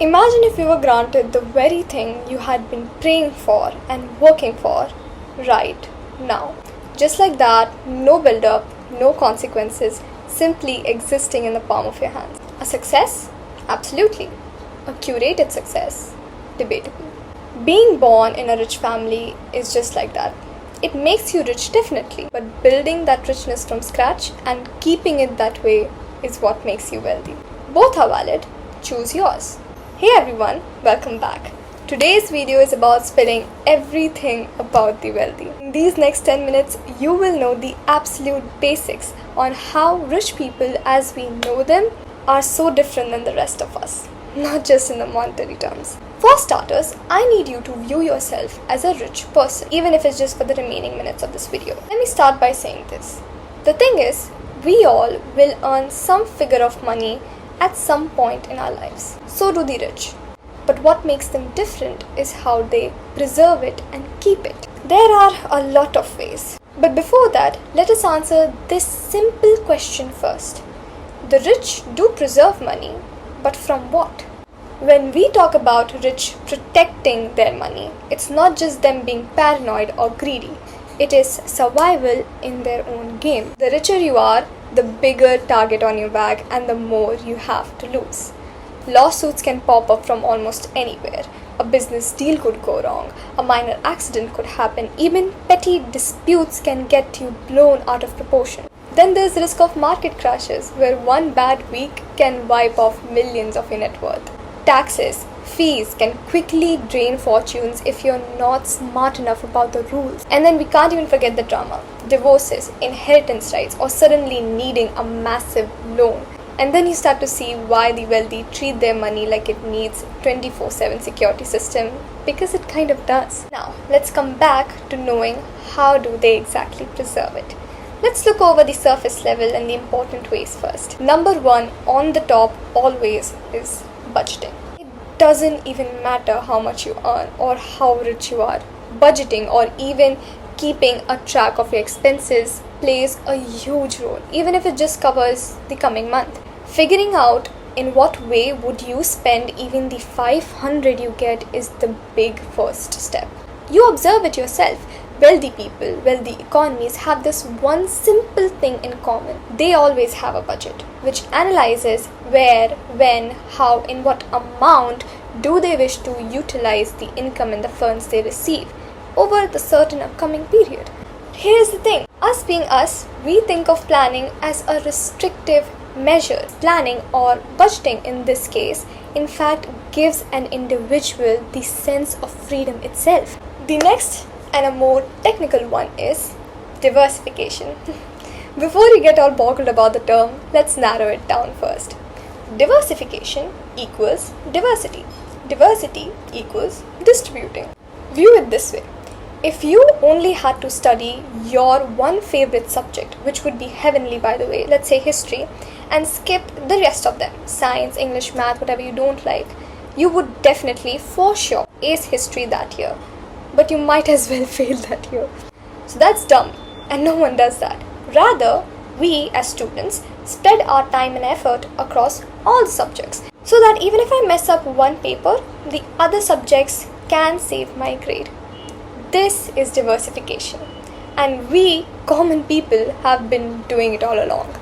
Imagine if you were granted the very thing you had been praying for and working for right now. Just like that, no build up, no consequences, simply existing in the palm of your hands. A success? Absolutely. A curated success? Debatable. Being born in a rich family is just like that. It makes you rich definitely, but building that richness from scratch and keeping it that way is what makes you wealthy. Both are valid. Choose yours. Hey everyone, welcome back. Today's video is about spilling everything about the wealthy. In these next 10 minutes, you will know the absolute basics on how rich people as we know them are so different than the rest of us, not just in the monetary terms. For starters, I need you to view yourself as a rich person, even if it's just for the remaining minutes of this video. Let me start by saying this. The thing is, we all will earn some figure of money at some point in our lives. So do the rich. But what makes them different is how they preserve it and keep it. There are a lot of ways. But before that, let us answer this simple question first. The rich do preserve money, but from what? When we talk about rich protecting their money, it's not just them being paranoid or greedy. It is survival in their own game. The richer you are, the bigger target on your back and the more you have to lose. Lawsuits can pop up from almost anywhere. A business deal could go wrong. A minor accident could happen. Even petty disputes can get you blown out of proportion. Then there's the risk of market crashes, where one bad week can wipe off millions of your net worth. Taxes, fees can quickly drain fortunes if you're not smart enough about the rules. And then we can't even forget the drama. Divorces, inheritance rights, or suddenly needing a massive loan. And then you start to see why the wealthy treat their money like it needs 24/7 security system, because it kind of does. Now, let's come back to knowing how do they exactly preserve it. Let's look over the surface level and the important ways first. Number one on the top always is budgeting. It doesn't even matter how much you earn or how rich you are. Budgeting or even keeping a track of your expenses plays a huge role, even if it just covers the coming month. Figuring out in what way would you spend even the 500 you get is the big first step. You observe it yourself. Wealthy people, wealthy economies have this one simple thing in common. They always have a budget, which analyzes where, when, how, in what amount do they wish to utilize the income and the funds they receive over the certain upcoming period. Here's the thing, us being us, we think of planning as a restrictive measure. Planning or budgeting in this case, in fact, gives an individual the sense of freedom itself. The next and a more technical one is diversification. Before you get all boggled about the term, let's narrow it down first. Diversification equals diversity. Diversity equals distributing. View it this way. If you only had to study your one favorite subject, which would be heavenly by the way, let's say history, and skip the rest of them, science, English, math, whatever you don't like, you would definitely for sure ace history that year. But you might as well fail that year. So that's dumb, and no one does that. Rather, we as students spread our time and effort across all the subjects, so that even if I mess up one paper, the other subjects can save my grade. This is diversification, and we common people have been doing it all along.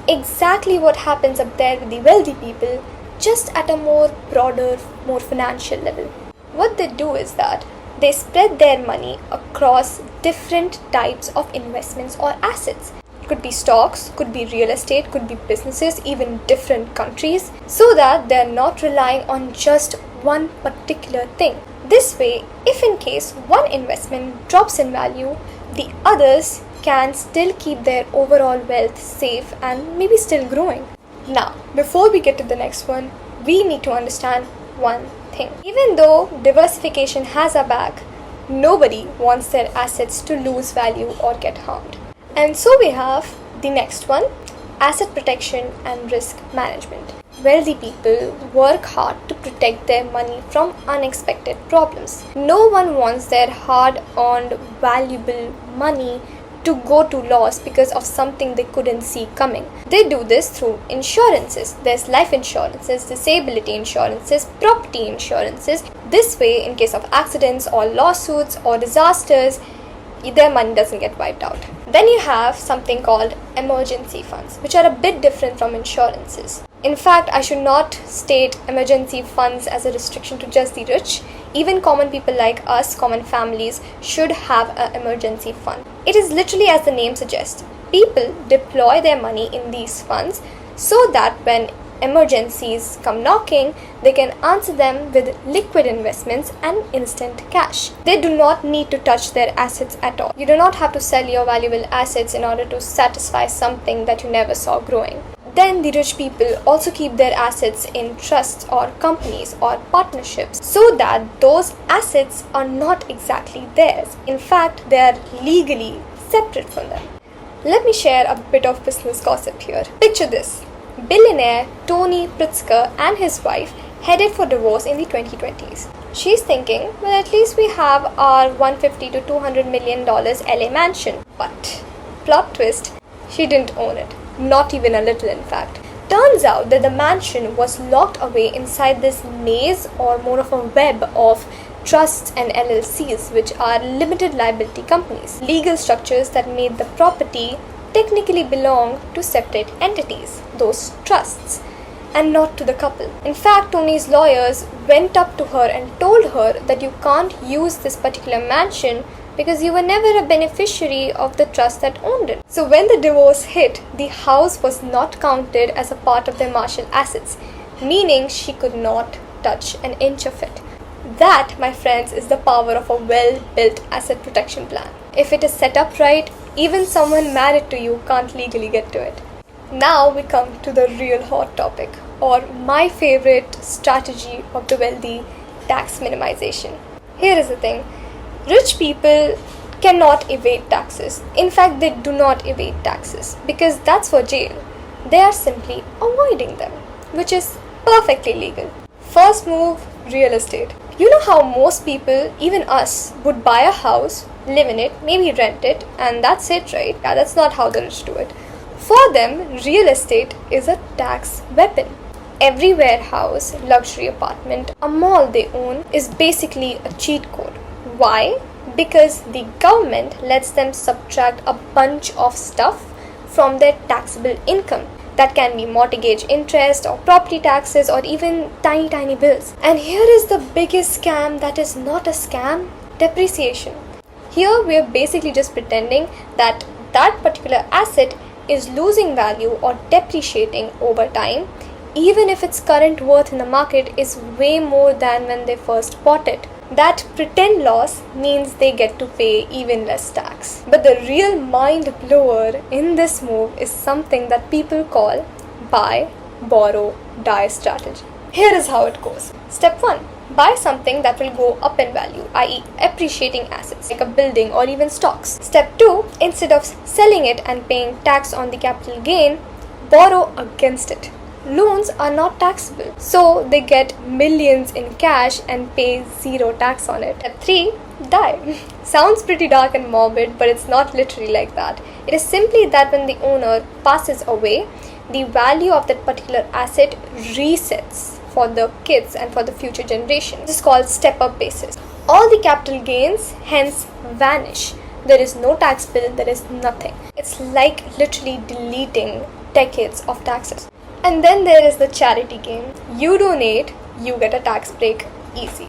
Exactly what happens up there with the wealthy people, just at a more broader, more financial level. What they do is that they spread their money across different types of investments or assets. It could be stocks, could be real estate, could be businesses, even different countries, so that they're not relying on just one particular thing. This way, if in case one investment drops in value, the others can still keep their overall wealth safe and maybe still growing. Now, before we get to the next one, we need to understand one thing. Even though diversification has our back, nobody wants their assets to lose value or get harmed. And so we have the next one, asset protection and risk management. Wealthy people work hard to protect their money from unexpected problems. No one wants their hard-earned valuable money to go to loss because of something they couldn't see coming. They do this through insurances. There's life insurances, disability insurances, property insurances. This way, in case of accidents or lawsuits or disasters, their money doesn't get wiped out. Then you have something called emergency funds, which are a bit different from insurances. In fact, I should not state emergency funds as a restriction to just the rich. Even common people like us, common families, should have an emergency fund. It is literally as the name suggests. People deploy their money in these funds so that when emergencies come knocking, they can answer them with liquid investments and instant cash. They do not need to touch their assets at all. You do not have to sell your valuable assets in order to satisfy something that you never saw growing. Then the rich people also keep their assets in trusts or companies or partnerships so that those assets are not exactly theirs. In fact, they are legally separate from them. Let me share a bit of business gossip here. Picture this. Billionaire Tony Pritzker and his wife headed for divorce in the 2020s. She's thinking, well, at least we have our $150 to $200 million LA mansion. But, plot twist, she didn't own it. Not even a little, in fact. Turns out that the mansion was locked away inside this maze, or more of a web of trusts and LLCs, which are limited liability companies. Legal structures that made the property technically belong to separate entities, those trusts, and not to the couple. In fact, Tony's lawyers went up to her and told her that you can't use this particular mansion because you were never a beneficiary of the trust that owned it. So when the divorce hit, the house was not counted as a part of their marital assets, meaning she could not touch an inch of it. That, my friends, is the power of a well-built asset protection plan. If it is set up right, even someone married to you can't legally get to it. Now we come to the real hot topic, or my favorite strategy of the wealthy, tax minimization. Here is the thing. Rich people cannot evade taxes. In fact, they do not evade taxes because that's for jail. They are simply avoiding them, which is perfectly legal. First move, real estate. You know how most people, even us, would buy a house, live in it, maybe rent it, and that's it, right? Yeah, that's not how the rich do it. For them, real estate is a tax weapon. Every warehouse, luxury apartment, a mall they own is basically a cheat code. Why? Because the government lets them subtract a bunch of stuff from their taxable income. That can be mortgage interest or property taxes or even tiny bills. And here is the biggest scam that is not a scam: depreciation. Here we are basically just pretending that that particular asset is losing value or depreciating over time, even if its current worth in the market is way more than when they first bought it. That pretend loss means they get to pay even less tax. But the real mind blower in this move is something that people call buy, borrow, die strategy. Here is how it goes. Step 1. Buy something that will go up in value, i.e. appreciating assets like a building or even stocks. Step 2. Instead of selling it and paying tax on the capital gain, borrow against it. Loans are not taxable, so they get millions in cash and pay zero tax on it. Step 3. Die. Sounds pretty dark and morbid, but it's not literally like that. It is simply that when the owner passes away, the value of that particular asset resets for the kids and for the future generation. This is called step-up basis. All the capital gains hence vanish. There is no tax bill, there is nothing. It's like literally deleting decades of taxes. And then there is the charity game. You donate, you get a tax break, easy.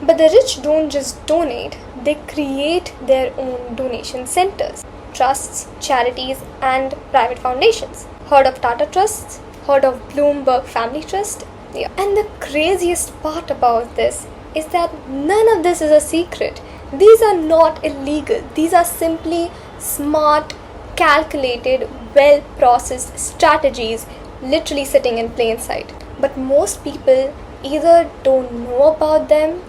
But the rich don't just donate, they create their own donation centers, trusts, charities, and private foundations. Heard of Tata Trusts? Heard of Bloomberg Family Trust? Yeah. And the craziest part about this is that none of this is a secret. These are not illegal. These are simply smart, calculated, well-processed strategies literally sitting in plain sight. But most people either don't know about them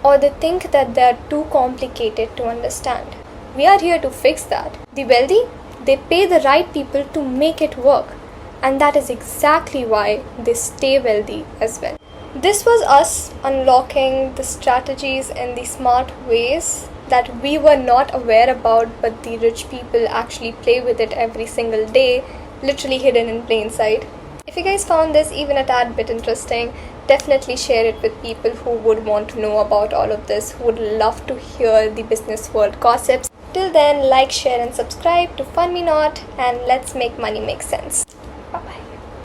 or they think that they are too complicated to understand. We are here to fix that. The wealthy, they pay the right people to make it work, and that is exactly why they stay wealthy as well. This was us unlocking the strategies and the smart ways that we were not aware about, but the rich people actually play with it every single day, literally hidden in plain sight. If you guys found this even a tad bit interesting, definitely share it with people who would want to know about all of this, who would love to hear the business world gossips. Till then, like, share, and subscribe to Fun Me Not, and let's make money make sense.